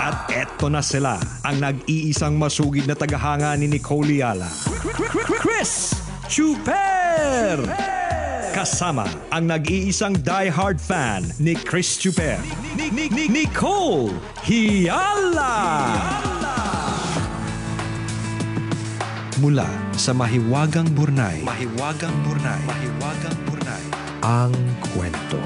At eto na sila, ang nag-iisang masugid na tagahanga ni Nicole Yala. Chris Chuper! Kasama ang nag-iisang die-hard fan ni Chris Chuper, Nicole Yala! Mula sa Mahiwagang Burnay, ang kwento.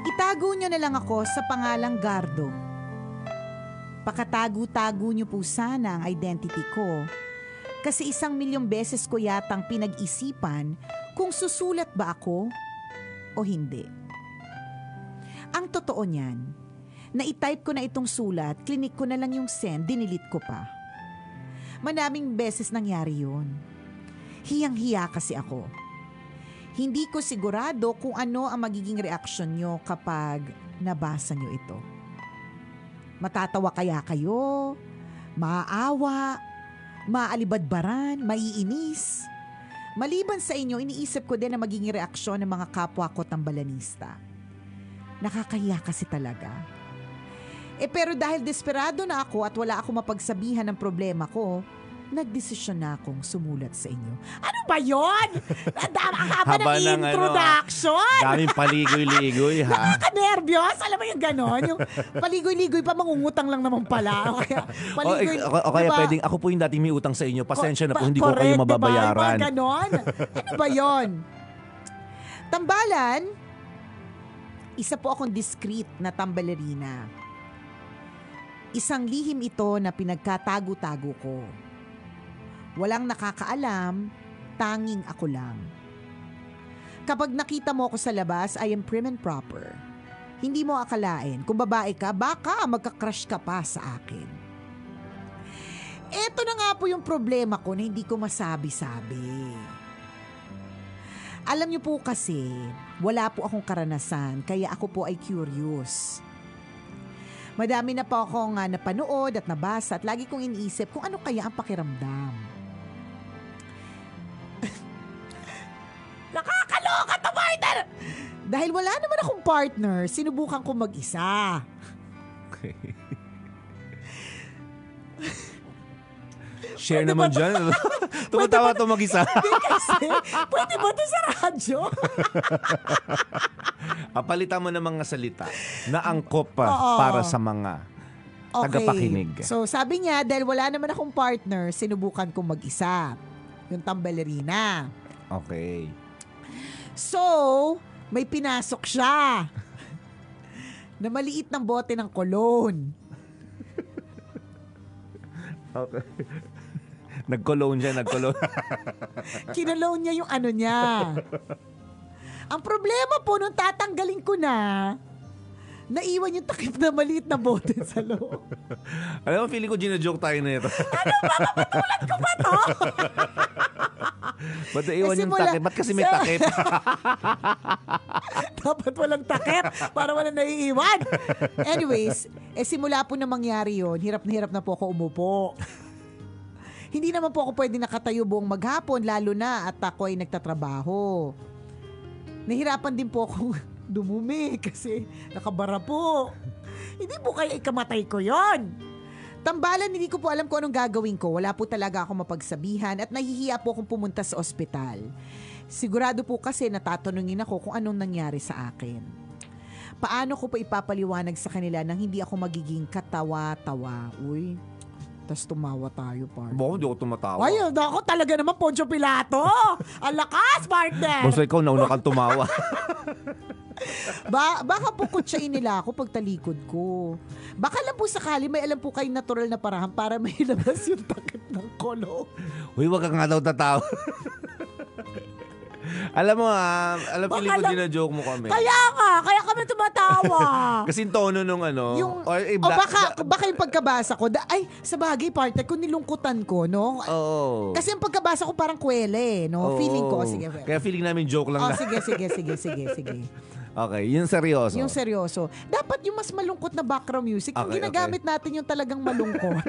Itago nyo na lang ako sa pangalang Gardo. Pakatago-tago nyo po sana ang identity ko kasi 1,000,000 beses ko yatang pinag-isipan kung susulat ba ako o hindi. Ang totoo niyan, na-type ko na itong sulat, klinik ko na lang yung send, dinilit ko pa. Maraming beses nangyari yun. Hiyang-hiya kasi ako. Hindi ko sigurado kung ano ang magiging reaksyon nyo kapag nabasa nyo ito. Matatawa kaya kayo? Maaawa? Maalibadbaran? Maiinis? Maliban sa inyo, iniisip ko din na magiging reaksyon ng mga kapwa ko tambalanista. Nakakahiya kasi talaga. Pero dahil desperado na ako at wala akong mapagsabihan ng problema ko, nagdesisyon na akong sumulat sa inyo. Ano ba yun? Ang haba ng introduction. Daming paligoy-ligoy, ha? Nakaka-nervyos. Alam mo yung ganon? Yung paligoy-ligoy pa, mangungutang lang naman pala. O kaya, kaya pwedeng, ako po yung dating may utang sa inyo. Pasensya na po, hindi ko kayo mababayaran. Diba? Ganon? Ano ba yun? Tambalan, isa po akong discreet na tambalerina. Isang lihim ito na pinagkatago-tago ko. Walang nakakaalam, tanging ako lang. Kapag nakita mo ako sa labas, I am prim and proper. Hindi mo akalain, kung babae ka, baka magka-crush ka pa sa akin. Eto na nga po yung problema ko na hindi ko masabi-sabi. Alam niyo po kasi, wala po akong karanasan, kaya ako po ay curious. Madami na po akong napanood at nabasa at lagi kong iniisip kung ano kaya ang pakiramdam. Nakakaloka to, partner! Dahil wala naman akong partner, sinubukan ko mag-isa. Okay. Share naman dyan. Tumatawa to mag-isa. Hindi kasi, pwede ba ito sa radyo? Palitan mo ng mga salita na angkop para sa mga tagapakinig. So sabi niya, dahil wala naman akong partner, sinubukan kong mag-isa. Yung tambalerina. Okay. So, may pinasok siya na maliit ng bote ng cologne. Okay. Nag-cologne siya, nag-cologne. Kinalogne niya yung ano niya. Ang problema po, nung tatanggalin ko na, naiwan yung takip na maliit na bote sa loob. Alam mo, feeling ko gina-joke tayo na ito. Ano ba? Mapatulan ko ba to? Ba't naiwan yung takip? Ba't kasi may takip? Dapat walang takip para walang naiiwan. Anyways, simula po na mangyari yun, hirap na po ako umupo. Hindi naman po ako pwede nakatayo buong maghapon, lalo na at ako ay nagtatrabaho. Nahirapan din po akong dumumi kasi nakabara po. Hindi po kaya ikamatay ko yon. Tambalan, hindi ko po alam kung anong gagawin ko. Wala po talaga ako mapagsabihan at nahihiya po akong pumunta sa ospital. Sigurado po kasi natatanungin ako kung anong nangyari sa akin. Paano ko pa ipapaliwanag sa kanila nang hindi ako magiging katawa-tawa? Uy, tas tumawa tayo, partner. Baka hindi ako tumatawa. Ay, ako talaga naman Poncio Pilato. Ang lakas, partner. Basta ikaw nauna kang tumawa. Baka po kutsain nila ako pag talikod ko. Baka lang po sakali may alam po kayong natural na paraan para may labas yung takip ng kolong. Uy, wag ka nga daw tatawa. Alam mo feeling ko joke mo kami. Kaya kami tumatawa. Kasi yung tono nung ano. Baka yung pagkabasa ko, sa bagay partner, kung nilungkutan ko, no? Oo. Kasi yung pagkabasa ko parang kwele, no? Feeling ko, sige. Kaya feeling namin joke lang na. Sige. Okay, yung seryoso. Yung seryoso. Dapat yung mas malungkot na background music, yung ginagamit natin yung talagang malungkot.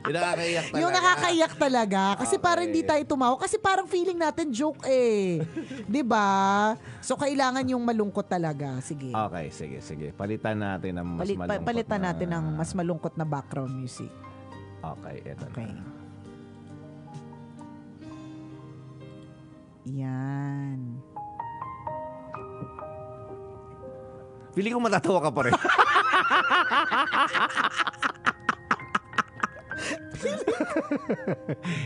Yung nakakaiyak talaga. Yung nakakaiyak talaga. Kasi parang hindi tayo tumawa. Kasi parang feeling natin joke eh. 'Di ba? So kailangan yung malungkot talaga. Sige. Okay, sige. Palitan natin ng mas malungkot. Palitan natin ng mas malungkot na background music. Okay, eto na. Yan. Feeling ko matatawa ka pa rin.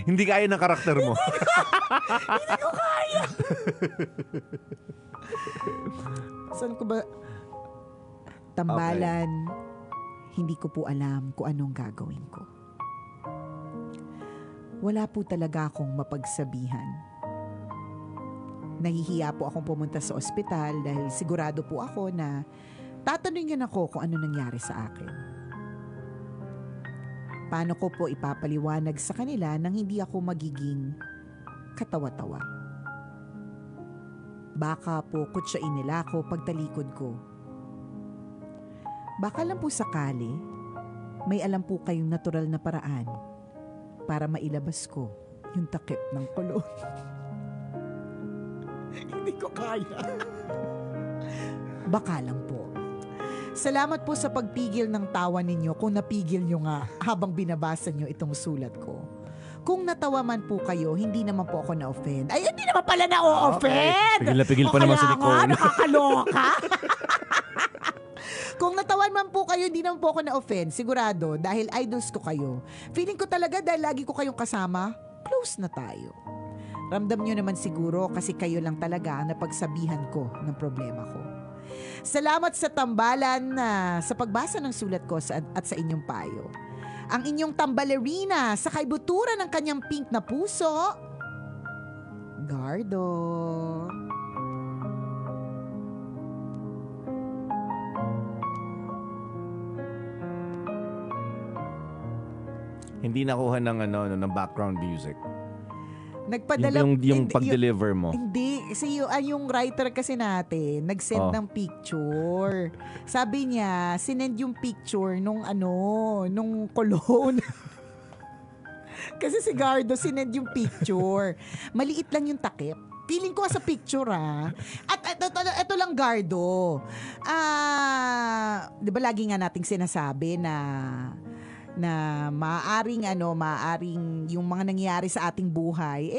Hindi kaya ng karakter mo. Hindi ko kaya. Saan ko ba? Tambalan. Okay. Hindi ko po alam kung anong gagawin ko. Wala po talaga akong mapagsabihan. Nahihiya po akong pumunta sa ospital dahil sigurado po ako na tatanungin ako kung ano nangyari sa akin. Paano ko po ipapaliwanag sa kanila nang hindi ako magiging katawa-tawa? Baka po kutsain nila ako pagtalikod ko. Baka lang po sakali, may alam po kayong natural na paraan para mailabas ko yung takip ng kulon. Hindi ko kaya. Baka lang po. Salamat po sa pagpigil ng tawa ninyo kung napigil nyo nga habang binabasa nyo itong sulat ko. Kung natawa man po kayo, hindi naman po ako na-offend. Ay, hindi naman pala na-offend! Okay. Pigil pa naman si Nicole. Nakakaloka. Kung natawan man po kayo, hindi naman po ako na-offend. Sigurado, dahil idols ko kayo. Feeling ko talaga dahil lagi ko kayong kasama, close na tayo. Ramdam nyo naman siguro kasi kayo lang talaga ang napagsabihan ko ng problema ko. Salamat sa tambalan sa pagbasa ng sulat ko at sa inyong payo. Ang inyong tambalerina sa kaibuturan ng kanyang pink na puso, Gardo. Hindi nakuha ng background music. Nagpadala yung pag-deliver mo. Hindi, kasi yung writer kasi natin nag-send ng picture. Sabi niya, sinend yung picture nung cologne. Kasi si Gardo sinend yung picture. Maliit lang yung takip. Feeling ko sa picture At ito lang Gardo. 'Di ba lagi nga nating sinasabi na maaaring yung mga nangyayari sa ating buhay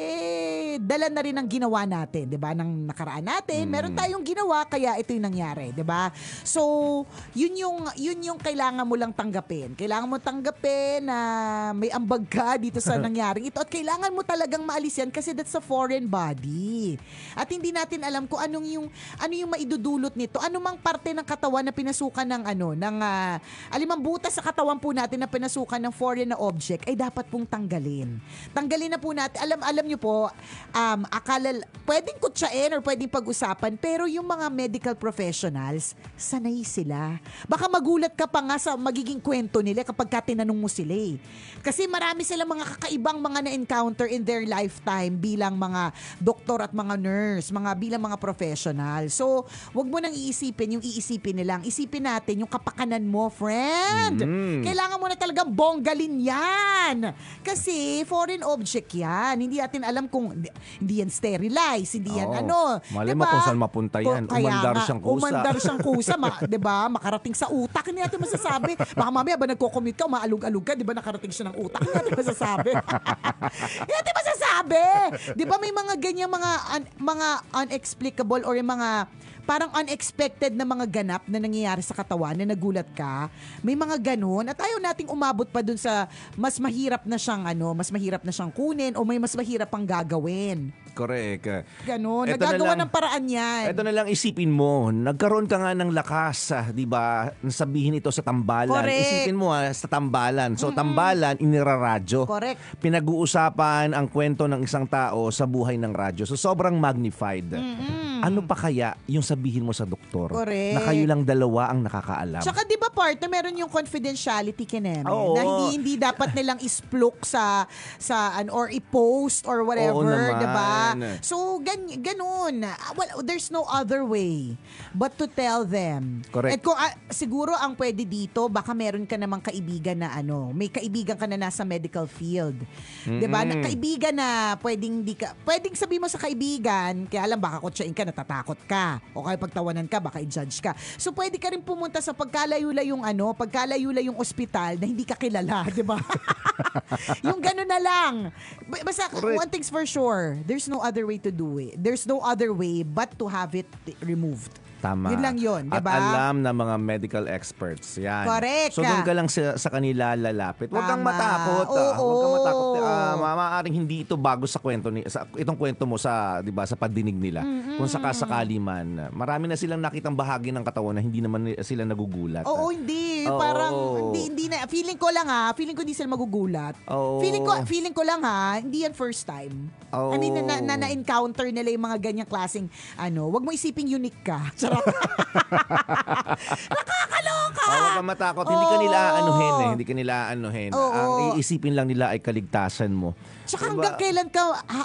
dala na rin ang ginawa natin, 'di ba? Nang nakaraan natin, meron tayong ginawa kaya ito yung nangyari, 'di ba? So, yun yung kailangan mo lang tanggapin. Kailangan mo tanggapin na may ambag ka dito sa nangyaring ito at kailangan mo talagang maalis yan kasi that's a foreign body. At hindi natin alam kung ano yung maidudulot nito. Ano mang parte ng katawan na pinasukan ng alimang butas sa katawan po natin na pinasukan ng foreign na object ay dapat pong tanggalin. Tanggalin na po natin. Alam niyo po, akala pwedeng kutsain or pwedeng pag-usapan pero yung mga medical professionals, sanay sila. Baka magulat ka pa nga sa magiging kwento nila kapag ka tinanong mo sila Kasi marami silang mga kakaibang mga na-encounter in their lifetime bilang mga doktor at mga nurse, bilang mga professional. So, wag mo nang iisipin yung iisipin nilang. Isipin natin yung kapakanan mo, friend. Kailangan mo na talagang bonggalin yan. Kasi foreign object yan. Hindi natin alam kung hindi yan sterilize, hindi yan Malay mo kung saan mapunta yan. Umandar siyang kusa. Diba? Makarating sa utak. Hindi natin masasabi. Baka mamaya ba nagko-commute ka, maalug-alug ka, diba nakarating siya ng utak. Hindi natin masasabi. Hindi natin masasabi. Diba may mga ganyan, mga unexplicable or yung mga parang unexpected na mga ganap na nangyayari sa katawan na nagulat ka. May mga ganun at ayaw nating umabot pa dun sa mas mahirap na siyang kunin o may mas mahirap pang gagawin. Correct. Ganon. Eto na Nagagawa lang. ng paraan yan. Ito na lang isipin mo, nagkaroon ka nga ng lakas, 'di ba? Sabihin ito sa tambalan. Correct. Isipin mo sa tambalan. So tambalan iniraradyo. Correct. Pinag-uusapan ang kwento ng isang tao sa buhay ng radyo. So sobrang magnified. Ano pa kaya yung sabihin mo sa doktor? Correct. Na kayo lang dalawa ang nakakaalam. Tsaka di ba partner, meron yung confidentiality kineme Oo. na hindi dapat nilang isplok sa or i-post or whatever, Oo naman. 'di ba? So ganun. Well, there's no other way but to tell them. Correct. At kung siguro ang pwede dito, baka meron ka namang kaibigan na may kaibigan ka na nasa medical field. 'Di ba? Na kaibigan na pwedeng sabihin mo sa kaibigan, kaya alam baka kutsain ka, natatakot ka, o kaya pagtawanan ka, baka i-judge ka. So pwede ka rin pumunta sa pagkalayo-layong ospital na hindi ka kilala, 'di ba? Yung gano'n na lang. Basta one thing's for sure, there's no other way to do it. There's no other way but to have it removed. Tama. Yun lang yun, di ba? At alam ng mga medical experts. Yan. Correct. So doon ka lang sa kanila lalapit. Huwag kang Tama. matakot. Oo. Huwag kang matakot. Maaaring hindi ito bago sa kwento itong kwento mo sa, 'di ba, sa pagdinig nila. Kung sakasakali man, marami na silang nakitang bahagi ng katawan na hindi naman sila nagugulat. Oo, hindi. Oo. Parang hindi na, feeling ko hindi sila magugulat. Oo. Feeling ko lang hindi yan first time. Oo. I mean, na-encounter nila yung mga ganyang klaseng wag mo isiping unique ka. Charot. Nakakaloka. Huwag kang matakot. Hindi ka nila aanuhin eh. Hindi ka nila aanuhin. Oo. Ang iisipin lang nila ay kaligtasan mo. Tsaka Diba?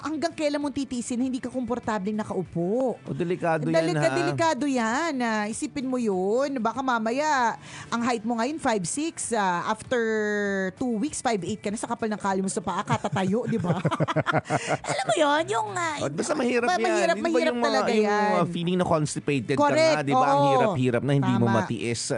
hanggang kailan mong titisin na hindi ka komportabling nakaupo. Delikado yan, ha? Delikado yan. Isipin mo yun. Baka mamaya, ang height mo ngayon 5'6", after 2 weeks, 5'8" ka na sa kapal ng kali mo sa paa, katatayo, di ba? Alam mo yun, yung... Basta mahirap yan. Mahirap talaga yan. Yung feeling na constipated Correct, ka nga, di ba? Ang oo. hirap-hirap na hindi mo Tama. matiis.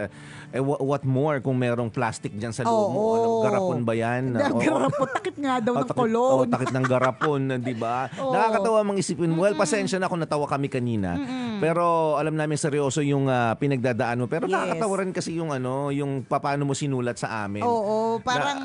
What more kung merong plastic dyan sa loob mo? Oo. Garapon ba yan? Garapon. Takip nga daw ng kolon. Takit ng garapon, di ba? Oo. Nakakatawa mang isipin. Well, pasensya na kung natawa kami kanina. Pero alam namin seryoso yung pinagdadaan mo. Pero Yes. nakakatawa rin kasi yung yung paano mo sinulat sa amin. Oo, parang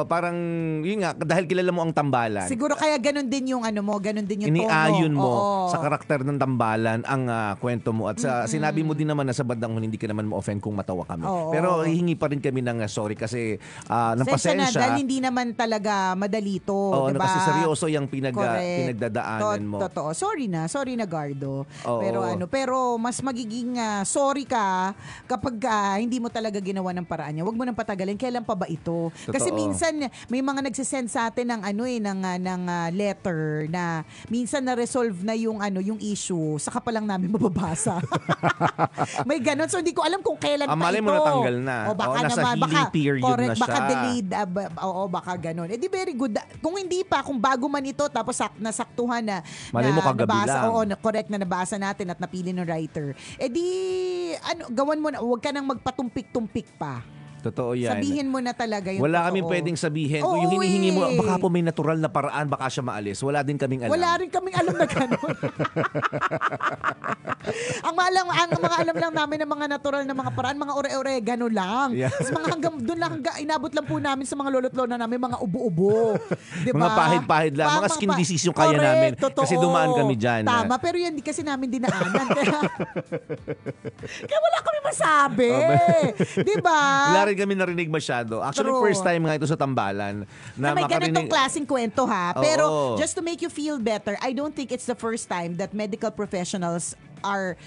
parang, yun nga, dahil kilala mo ang tambalan. siguro kaya ganun din yung ganun din yung Iniayon tono. mo Oo. sa karakter ng tambalan ang kwento mo. At sinabi mo din naman na sa bandang huli, hindi ka naman ma-offend kung matawa kami. Oo. Pero hihingi pa rin kami ng sorry kasi ng Pasensya na, pasensya. dahil hindi naman talaga madali to, Oo, diba? kasi seryoso yung Correct. pinagdadaanan mo. Totoo. Sorry na, Gardo. Oo. Pero mas magiging sorry ka kapag hindi mo talaga ginawa ng paraan niya. Huwag mo nang patagalin. Kailan pa ba ito? Kasi Totoo. minsan may mga nagsisend sa atin ng ng letter na minsan na resolve na yung issue, saka pa lang namin mababasa. May ganun. So hindi ko alam kung kailan pa Malay ito. mo natanggal na. O baka Nasa naman, healing period correct, na siya. baka delayed. Baka ganun. Di very good. Kung hindi pa, kung bago man ito, tapos nasaktuhan na. Malay mo kagabi nabasa, lang. Oo, correct na nabasa natin at napili ng writer. Gawan mo na, huwag ka nang magpatumpik-tumpik pa. Totoo yan. Sabihin mo na talaga yung Wala totoo. kaming pwedeng sabihin. Oo, Kung yung hinihingi mo, eh. baka po may natural na paraan, baka siya maalis. Wala din kaming alam. Wala rin kaming alam na gano'n. ang mga alam lang namin ng mga natural na mga paraan, mga ore-oregano lang. Yeah. Tapos mga doon lang, inabot lang po namin sa mga lolo't lola namin, mga ubo-ubo. Diba? Mga pahid-pahid lang. Mga skin disease yung kaya Correct, namin. totoo. Kasi dumaan kami dyan. Tama, pero yan di kasi namin dinaanan. Kaya wala kami masabi. Diba? Wala rin kami narinig masyado. Actually, True. first time nga ito sa Tambalan Na may ganitong klaseng kwento ha. Pero Oo. just to make you feel better, I don't think it's the first time that medical professionals are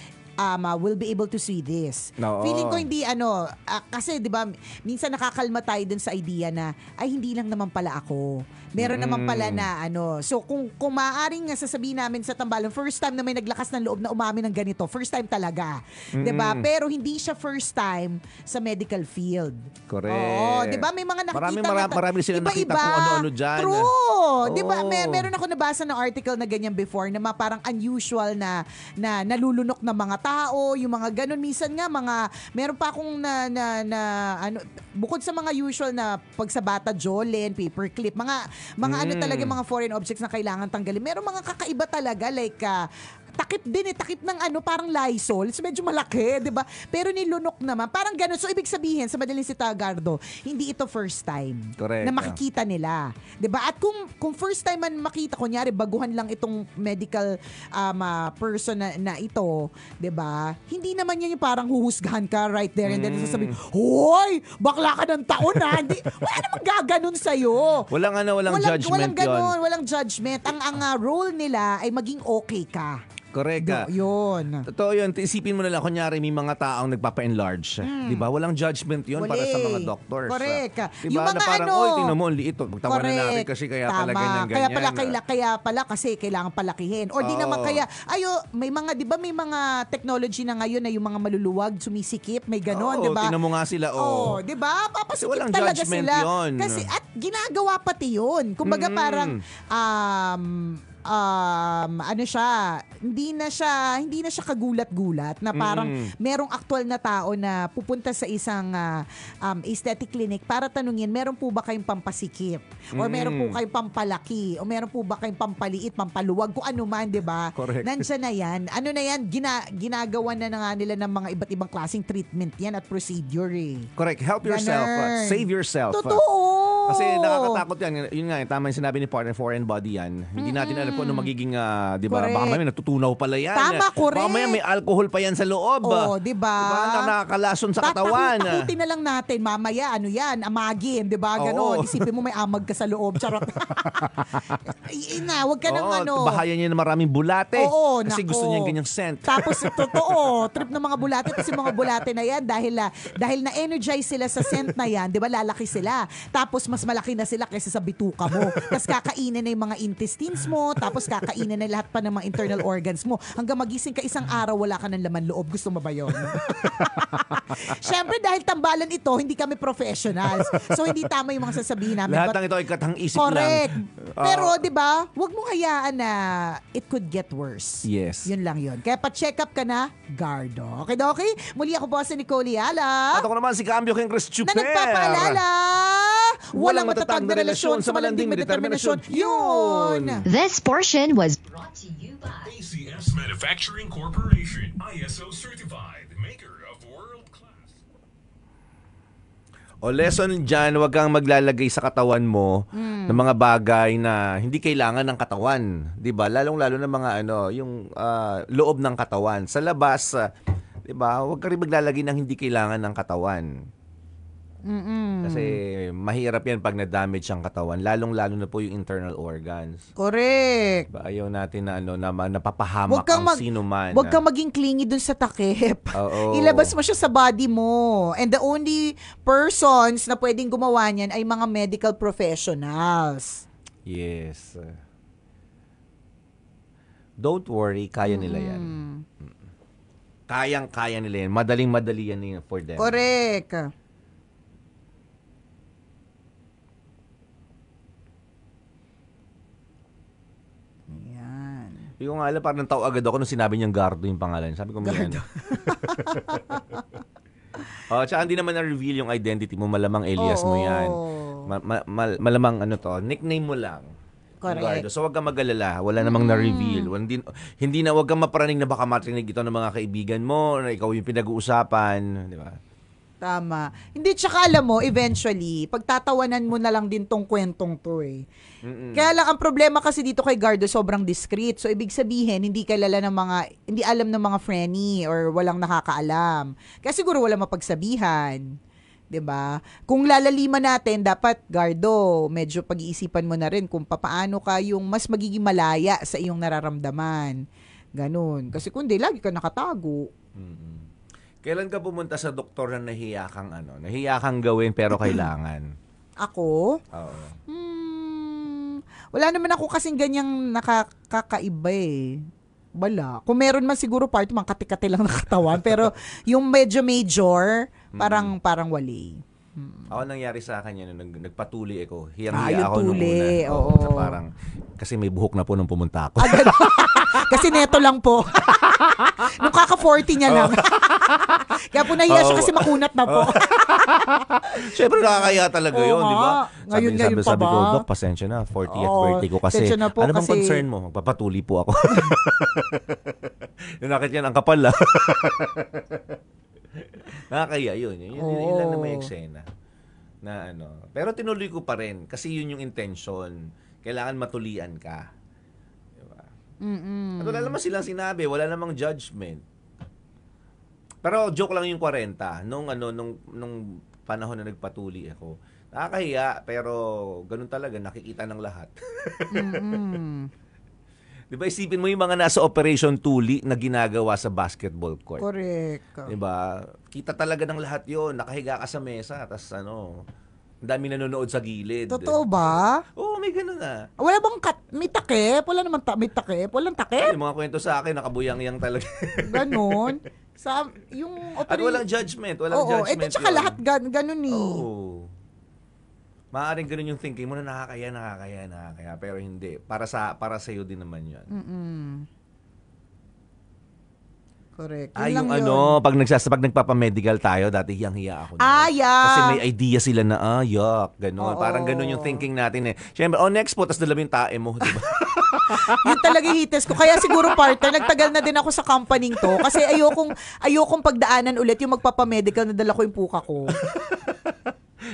will be able to see this. Oo. Feeling ko hindi kasi 'di ba minsan nakakalma tayo dun sa idea na ay hindi lang naman pala ako. Meron naman pala na so kung maaaring sasabihin namin sa Tambalan, first time na may naglakas ng loob na umamin ng ganito, first time talaga. 'Di ba? Pero hindi siya first time sa medical field. Correct. Oo, 'di ba may mga nakikita Marami silang nakita kung ano-ano dyan. True. 'Di ba? Oo. Meron ako nabasa ng article na ganyan before na parang unusual na nalulunok na mga tao, yung mga ganun. Minsan nga meron pa akong bukod sa mga usual na pagsabata, jollen, paperclip, mga talaga mga foreign objects na kailangan tanggalin. Meron mga kakaiba talaga like takip din takip ng parang Lysol. So medyo malaki, 'di ba? Pero nilunok naman. Parang ganun. So ibig sabihin, sa madaling si Gardo, hindi ito first time Correct. na makikita nila. 'Di ba? At kung first time man makita, kunyari baguhan lang itong medical person na ito, 'di ba? Hindi naman yan yung parang huhusgahan ka right there and then sasabihin, "Hoy, bakla ka ng taon ha." Hindi, wala namang gaganon sa'yo. Walang judgment walang ganon, yun. walang judgment. Ang role nila ay maging okay ka. Correct ka. Yun. Totoo yun. Isipin mo na lang, kunyari may mga taong nagpapa-enlarge. Di ba? Walang judgment yun para sa mga doctors. Correct. Di Yung ba? mga Na parang, tingnan mo, liit. Pagtawanan natin kasi kaya pala ganyan-ganyan. Kaya pala kasi kailangan palakihin. Or di naman kaya, may mga, di ba may mga technology na ngayon na yung mga maluluwag, sumisikip, may ganon, di ba? Tingnan mo nga sila. Di ba? Papasikip walang talaga judgment sila. yun. Kasi, at ginagawa pati yun. Kumbaga parang, hindi na siya kagulat-gulat na parang merong aktual na tao na pupunta sa isang aesthetic clinic para tanungin, meron po ba kayong pampasikip? Or meron po kayong pampalaki? O meron po ba kayong pampaliit, pampaluwag? Kung ano man, di ba? Correct. Nandiyan na yan. Ano na yan? Ginagawa na nga nila ng mga iba't ibang klaseng treatment yan at procedure eh. Correct. Help yourself. Save yourself. Totoo. Kasi nakakatakot yan. Yun nga, tama yung sinabi ni partner, foreign body yan. Hindi natin alam kung ano magiging, di ba? Correct. Baka may natutunaw pala yan. Tama, correct. Baka may alcohol pa yan sa loob. Di ba? Nakakalason sa katawan. Takutin na lang natin, mamaya, amagin, di ba? Ganon. Isipin mo may amag ka sa loob. Charot. Wag ka nang Bahaya niya na maraming bulate. Oo, kasi nako. gusto niya ganyang scent. Tapos, totoo, trip ng mga bulate. Kasi mga bulate na yan, dahil na-energize sila sa scent na yan, di ba, lalaki sila. Tapos, mas malaki na sila kaysa sa bituka mo. Tapos, kakainin na yung mga intestines mo. Tapos, kakainin na lahat pa ng mga internal organs mo. Hanggang magising ka isang araw, wala ka ng laman loob. Gusto mo ba yun? Siyempre, dahil tambalan ito, hindi kami professionals. So, hindi tama yung mga sasabihin namin. Lahat ng ito ay katang isip correct. lang. Pero, di ba, huwag mong hayaan na it could get worse. Yes. Yun lang yun. Kaya pa-check up ka na, Gardo. Okay, okay? Muli ako po si Nicole Yala. At ako naman si Cambio King Chris Chuper. Na nagpapaalala, walang matatag na relasyon sa malanding may determinasyon. Yun! This portion was Brought to you by ACS Manufacturing Corporation, ISO certified, maker of world class. O lesson dyan, wag kang maglalagay sa katawan mo ng mga bagay na hindi kailangan ng katawan. 'Di ba? Lalong-lalo na mga yung loob ng katawan. Sa labas, 'di ba? Wag ka rin maglalagay ng hindi kailangan ng katawan. Kasi mahirap yan pag na-damage ang katawan. Lalong-lalo na po yung internal organs. Correct. Diba? Ayaw natin na napapahamak ang sino man. Huwag kang maging clingy dun sa takip. Oo. Ilabas mo siya sa body mo. And the only persons na pwedeng gumawa niyan ay mga medical professionals. Yes. Don't worry, kaya nila yan. Kayang-kaya nila yan. Madaling-madali yan for them. Correct. Yung nga alam, parang natawa agad ako nung sinabi niyang Gardo yung pangalan. Sabi ko, Gardo. Tsaka hindi naman na-reveal yung identity mo. Malamang alias mo yan. Malamang nickname mo lang. Correct. Gardo. So wag kang mag-alala. Wala namang na-reveal. Hindi na, wag kang maparaning na baka matrinig ito ng mga kaibigan mo, na ikaw yung pinag-uusapan. Di ba? Tama. Hindi, tsaka alam mo, eventually, pagtatawanan mo na lang din tong kwentong to eh. Kaya lang, ang problema kasi dito kay Gardo, sobrang discreet. So, ibig sabihin, hindi alam ng mga frenny or walang nakakaalam. Kaya siguro walang mapagsabihan. 'Di ba? Kung lalaliman natin, dapat, Gardo, medyo pag-iisipan mo na rin kung paano ka yung mas magiging malaya sa iyong nararamdaman. Ganun. Kasi kung di, lagi ka nakatago. Kailan ka pumunta sa doktor na nahiya kang gawin pero kailangan? Ako? Oo. Wala naman ako kasing ganyang nakakaiba eh. Wala. Kung meron man siguro part, mga kati-kati lang na katawan. Pero yung medyo major, parang wali. Ako nangyari sa akin yan, nagpatuli ako. Hiyang-hiya ako nung tuli, una. oo. Na parang, kasi may buhok na po nung pumunta ako. Kasi neto lang po. Nung kaka-40 niya lang. Kaya po nahiya siya kasi makunat na po. Siyempre nakakaya talaga Oo yun, di ba? nga. Ngayon pa Sabi ba? ko, Dok, pasensya na, 40th Oo, birthday ko kasi. pasensya na po Ano bang kasi- concern mo? Magpapatuli po ako. Yung nakit yan, ang kapal ah. Nakakaya yun. Yun lang na may eksena. Na ano. Pero tinuloy ko pa rin kasi yun yung intention. Kailangan matulian ka. Diba? At wala naman silang sinabi, wala namang judgment. Pero joke lang yung 40 nung panahon na nagpatuli ako. Nakakahiya pero ganun talaga nakikita ng lahat. 'Di ba isipin mo yung mga nasa Operation Tuli na ginagawa sa basketball court. Correct. 'Di ba? Kita talaga ng lahat 'yon. Nakahiga ka sa mesa tapos ang dami nanonood sa gilid. Totoo ba? Oo, may ganun na. Wala bang may takip? Wala naman may takip? Walang takip? Yung mga kwento sa akin nakabuyang-yang talaga. Ganon. Yung At walang judgment, walang Oo, judgment. ito tsaka yun. lahat ganun eh. Oo. Maaaring ganun yung thinking mo na nakakaya. Pero hindi. Para sa iyo din naman yun. Correct. Yung lang yun. pag nagpapamedical tayo, dati hiyang-hiya ako. Yeah. Kasi may idea sila na, yuck, ganun. Oo. Parang ganun yung thinking natin eh. Siyempre, next po, tas dala mo yung tae mo, di ba? Yun talaga hites ko. Kaya siguro partner, nagtagal na din ako sa company to kasi ayokong pagdaanan ulit yung magpapamedical na dala ko yung puka ko.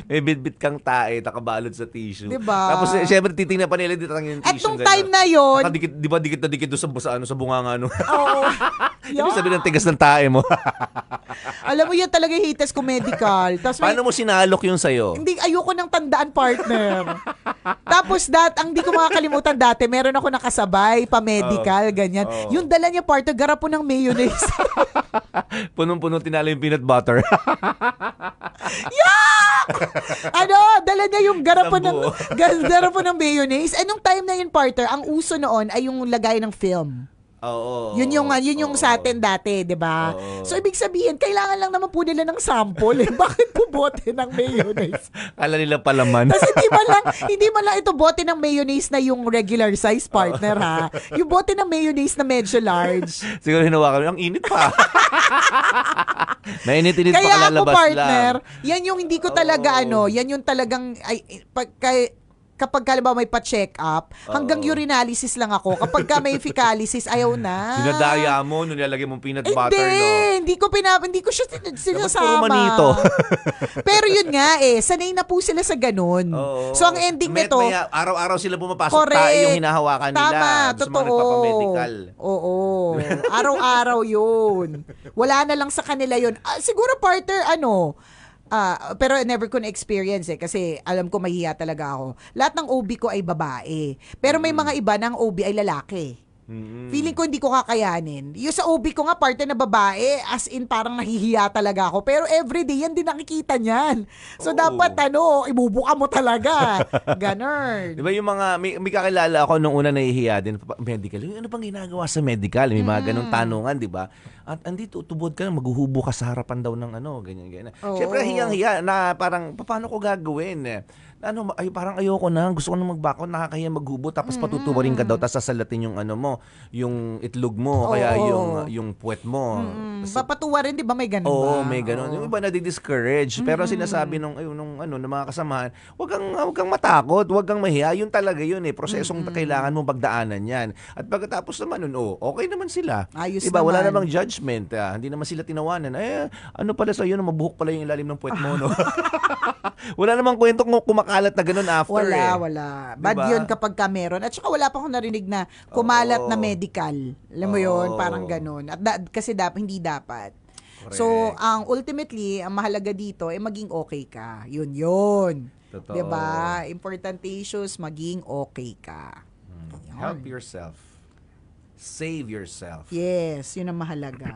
May bitbit kang tae, nakabalot sa tissue. Diba? Tapos, siyempre, titingnan pa nila dito yung tissue. Etong time na yun. Di ba dikit na dikit doon sa bunganga, no? Oo. Ibig sabihin ng tigas ng tae mo. Alam mo yan talaga yung hites ko medical. Tapos Paano mo sinalok yun sa'yo? Hindi, ayoko nang tandaan, partner. Tapos ang di ko makakalimutan dati, meron ako nakasabay, pa-medical, ganyan. Yung dala niya, partner, garapon ng mayonnaise. Punong-puno tinalo yung peanut butter. Dala niya yung garapon ng mayonnaise. Nung time na yun, partner, ang uso noon ay yung lagay ng film. Oo. Yun yung sa atin dati, 'di ba? So ibig sabihin, kailangan lang naman po nila ng sample. Bakit po bote ng mayonnaise? Kala nila palaman. Kasi hindi man lang ito bote ng mayonnaise na yung regular size, partner, ha. Yung bote ng mayonnaise na medyo large. Siguro hinawakan, ang init pa. Mainit-init pa Kaya ako, kalalabas partner, lang. yan yung hindi ko talaga yan yung talagang kapag halimbawa may pa-check up, hanggang urinalysis lang ako. Kapag may fecalysis, ayaw na. Dinadaya mo, nung nilalagay mong peanut butter, no? Hindi ko siya sinasama. puro manito. Pero yun nga sanay na po sila sa ganun. So ang ending nito, araw-araw sila pumapasok, correct. tayo yung hinahawakan nila. Tama, Sa mga nagpapamedical. Oo. Araw-araw yun. Wala na lang sa kanila yun. Siguro partner, pero never ko na-experience kasi alam ko mahihiya talaga ako. Lahat ng OB ko ay babae. Pero may mga iba ng OB ay lalaki. Feeling ko hindi ko kakayanin. Yung sa OB ko nga, partner na babae, as in parang nahihiya talaga ako. Pero everyday, yan din nakikita niyan. So dapat, ibubuka mo talaga. Ganon. Di ba yung mga, may kakilala ako nung una nahihiya din, medical. Yung ano pang ginagawa sa medical? May mga ganong tanungan, di ba? At andito, tubod ka na, maghuhubo ka sa harapan daw ng ganyan. Siyempre, hiyang-hiya na parang, paano ko gagawin? Parang ayoko na, gusto ko na mag-back out, nakakahiya maghubo, tapos patutuwarin ka daw, tapos sasalatin yung yung itlog mo, kaya yung puwet mo. Papatuwarin, di ba may ganun ba? Oo, may ganun. Yung iba na-discourage. Pero sinasabi ng mga kasamahan, wag kang matakot, wag kang mahiya. Yun talaga yun prosesong kailangan mo pagdaanan yan. At pagkatapos naman okay naman sila. Ayos diba? Wala naman. namang judgment. Hindi naman sila tinawanan. Ano pala sa'yo, mabuhok pala yung ilalim ng puwet mo, no? Wala namang kwento kung kumakalat na ganun after. Wala. Bad Diba? yun kapag ka meron. At saka wala pa akong narinig na kumalat na medical. Alam mo yun? Parang ganun. At kasi hindi dapat. Correct. So, ultimately, ang mahalaga dito ay maging okay ka. Yun. Totoo. Diba? Important issues, maging okay ka. Help yourself. Save yourself. Yes, yun ang mahalaga.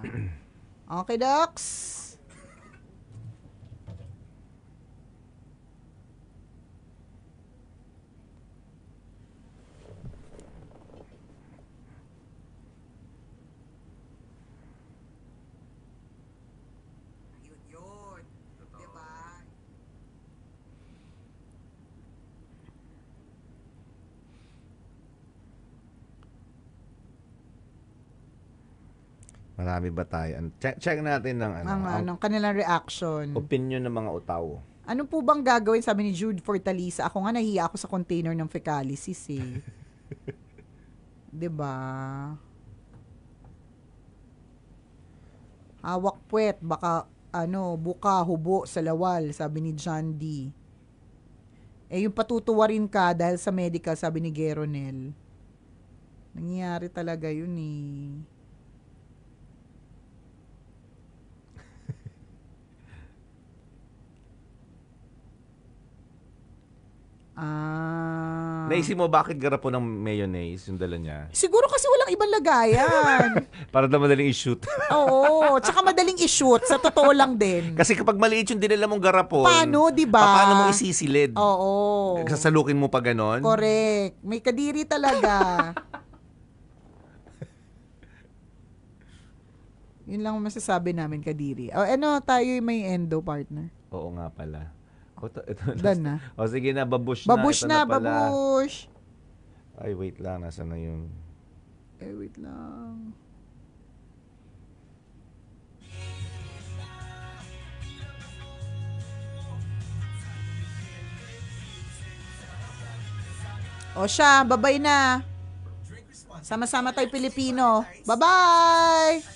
Okay, Docs? Yun. Diba? Marami ba tayo? Check natin ng Ang kanilang reaction. opinion ng mga utaw. Ano po bang gagawin, sabi ni Jude Fortaleza? Ako nga nahiya ako sa container ng fecalysis eh. 'Di ba? Hawak puwet, baka buka, hubo sa lawal, sabi ni John D. Yung patutuwarin ka dahil sa medical, sabi ni Geronel. Nangyayari talaga yun eh. Naisip mo bakit garapon ng mayonnaise yung dala niya? Siguro kasi walang ibang lagayan. Para na madaling i-shoot. Oo, tsaka madaling i-shoot. Sa totoo lang din. Kasi kapag maliit yung dinala mong garapon, Paano, di ba? Paano mo isisilid? Oo. Sasalukin mo pa ganon? Correct. May kadiri talaga. Yun lang masasabi namin, kadiri. Tayo may endo, partner. Oo nga pala. Dan na. Sige na, babush na. Babush na, babush. Ay, wait lang. Nasaan na yun? Wait lang. Siya, babay na. Sama-sama tayo Pilipino. Bye-bye!